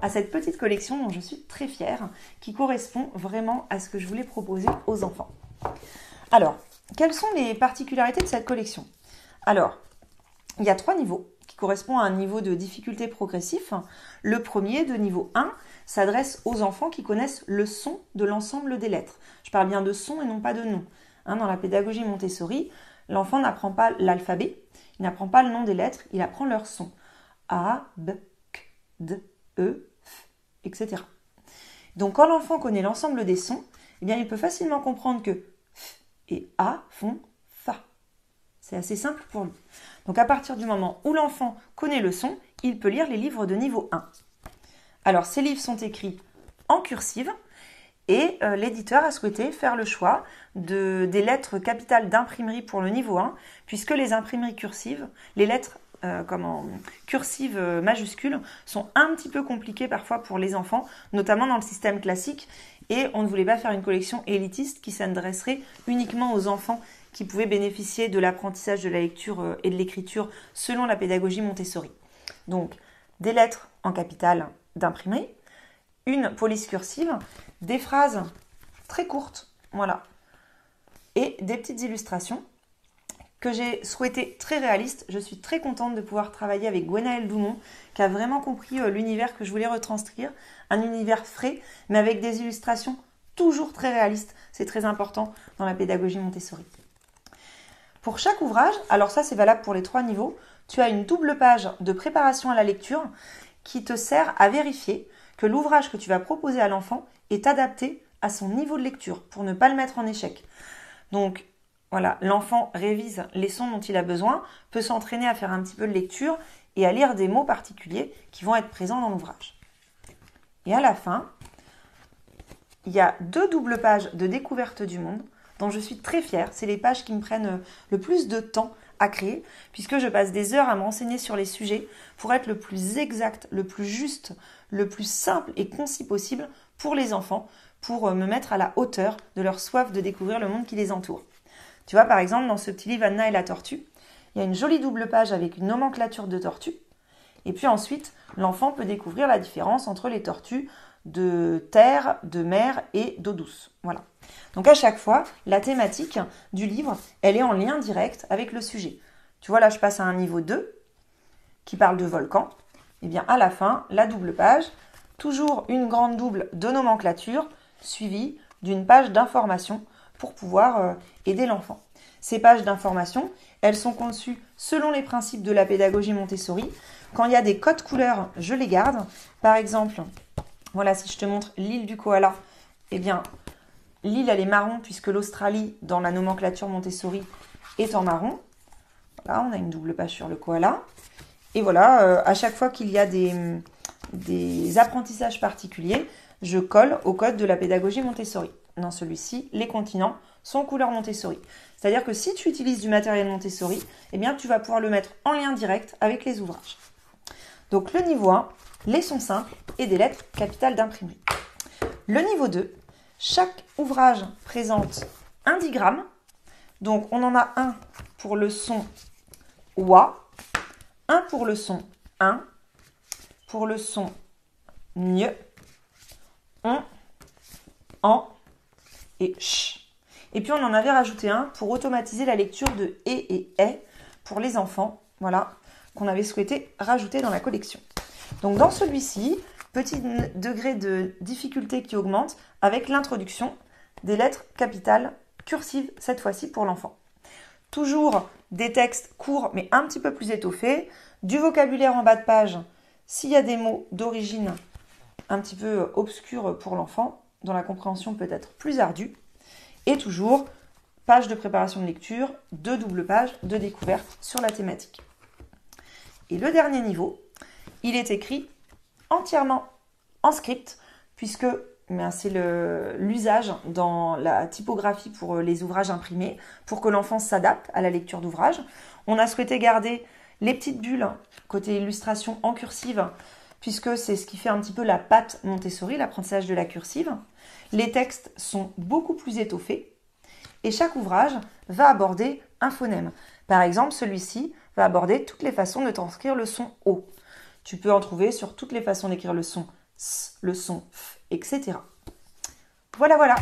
à cette petite collection dont je suis très fière, qui correspond vraiment à ce que je voulais proposer aux enfants. Alors, quelles sont les particularités de cette collection? Alors, il y a 3 niveaux qui correspondent à un niveau de difficulté progressif. Le premier, de niveau 1, s'adresse aux enfants qui connaissent le son de l'ensemble des lettres. Je parle bien de son et non pas de nom. Dans la pédagogie Montessori, l'enfant n'apprend pas l'alphabet, il n'apprend pas le nom des lettres, il apprend leur son. A, B, K, D, E, F, etc. Donc quand l'enfant connaît l'ensemble des sons, eh bien, il peut facilement comprendre que F et A font Fa. C'est assez simple pour lui. Donc à partir du moment où l'enfant connaît le son, il peut lire les livres de niveau 1. Alors ces livres sont écrits en cursive et l'éditeur a souhaité faire le choix des lettres capitales d'imprimerie pour le niveau 1, puisque les imprimeries cursives, les lettres cursive majuscules, sont un petit peu compliquées parfois pour les enfants, notamment dans le système classique, et on ne voulait pas faire une collection élitiste qui s'adresserait uniquement aux enfants qui pouvaient bénéficier de l'apprentissage de la lecture et de l'écriture selon la pédagogie Montessori. Donc, des lettres en capitale d'imprimerie, une police cursive, des phrases très courtes, voilà, et des petites illustrations que j'ai souhaité très réalistes. Je suis très contente de pouvoir travailler avec Gwenaëlle Doumont, qui a vraiment compris l'univers que je voulais retranscrire, un univers frais, mais avec des illustrations toujours très réalistes. C'est très important dans la pédagogie Montessori. Pour chaque ouvrage, alors ça c'est valable pour les 3 niveaux, tu as une double page de préparation à la lecture qui te sert à vérifier que l'ouvrage que tu vas proposer à l'enfant est adapté à son niveau de lecture pour ne pas le mettre en échec. Donc voilà, l'enfant révise les sons dont il a besoin, peut s'entraîner à faire un petit peu de lecture et à lire des mots particuliers qui vont être présents dans l'ouvrage. Et à la fin, il y a 2 doubles pages de découverte du monde dont je suis très fière. C'est les pages qui me prennent le plus de temps à créer, puisque je passe des heures à me renseigner sur les sujets pour être le plus exact, le plus juste, le plus simple et concis possible pour les enfants, pour me mettre à la hauteur de leur soif de découvrir le monde qui les entoure. Tu vois, par exemple, dans ce petit livre Anna et la tortue, il y a une jolie double page avec une nomenclature de tortues. Et puis ensuite, l'enfant peut découvrir la différence entre les tortues de terre, de mer et d'eau douce. Voilà. Donc à chaque fois, la thématique du livre, elle est en lien direct avec le sujet. Tu vois, là, je passe à un niveau 2 qui parle de volcan. Et bien à la fin, la double page, toujours une grande double de nomenclature suivie d'une page d'information pour pouvoir aider l'enfant. Ces pages d'information, elles sont conçues selon les principes de la pédagogie Montessori. Quand il y a des codes couleurs, je les garde. Par exemple, voilà, si je te montre l'île du koala, eh bien, l'île, elle est marron puisque l'Australie, dans la nomenclature Montessori, est en marron. Voilà, on a une double page sur le koala. Et voilà, à chaque fois qu'il y a des apprentissages particuliers, je colle au code de la pédagogie Montessori. Dans celui-ci, les continents sont couleur Montessori. C'est-à-dire que si tu utilises du matériel Montessori, eh bien, tu vas pouvoir le mettre en lien direct avec les ouvrages. Donc le niveau 1, les sons simples et des lettres capitales d'imprimerie. Le niveau 2, chaque ouvrage présente un digramme. Donc on en a un pour le son OA, un pour le son 1, pour le son NIE, ON, AN et CH. Et puis on en avait rajouté un pour automatiser la lecture de et pour les enfants, voilà, qu'on avait souhaité rajouter dans la collection. Donc dans celui-ci, petit degré de difficulté qui augmente avec l'introduction des lettres capitales cursives, cette fois-ci pour l'enfant. Toujours des textes courts mais un petit peu plus étoffés, du vocabulaire en bas de page s'il y a des mots d'origine un petit peu obscurs pour l'enfant, dont la compréhension peut être plus ardue. Et toujours, page de préparation de lecture, 2 doubles pages de découverte sur la thématique. Et le dernier niveau, il est écrit entièrement en script, puisque c'est l'usage dans la typographie pour les ouvrages imprimés, pour que l'enfant s'adapte à la lecture d'ouvrage. On a souhaité garder les petites bulles côté illustration en cursive, puisque c'est ce qui fait un petit peu la patte Montessori, l'apprentissage de la cursive. Les textes sont beaucoup plus étoffés et chaque ouvrage va aborder un phonème. Par exemple, celui-ci va aborder toutes les façons de transcrire le son O. Tu peux en trouver sur toutes les façons d'écrire le son S, le son F, etc. Voilà, voilà.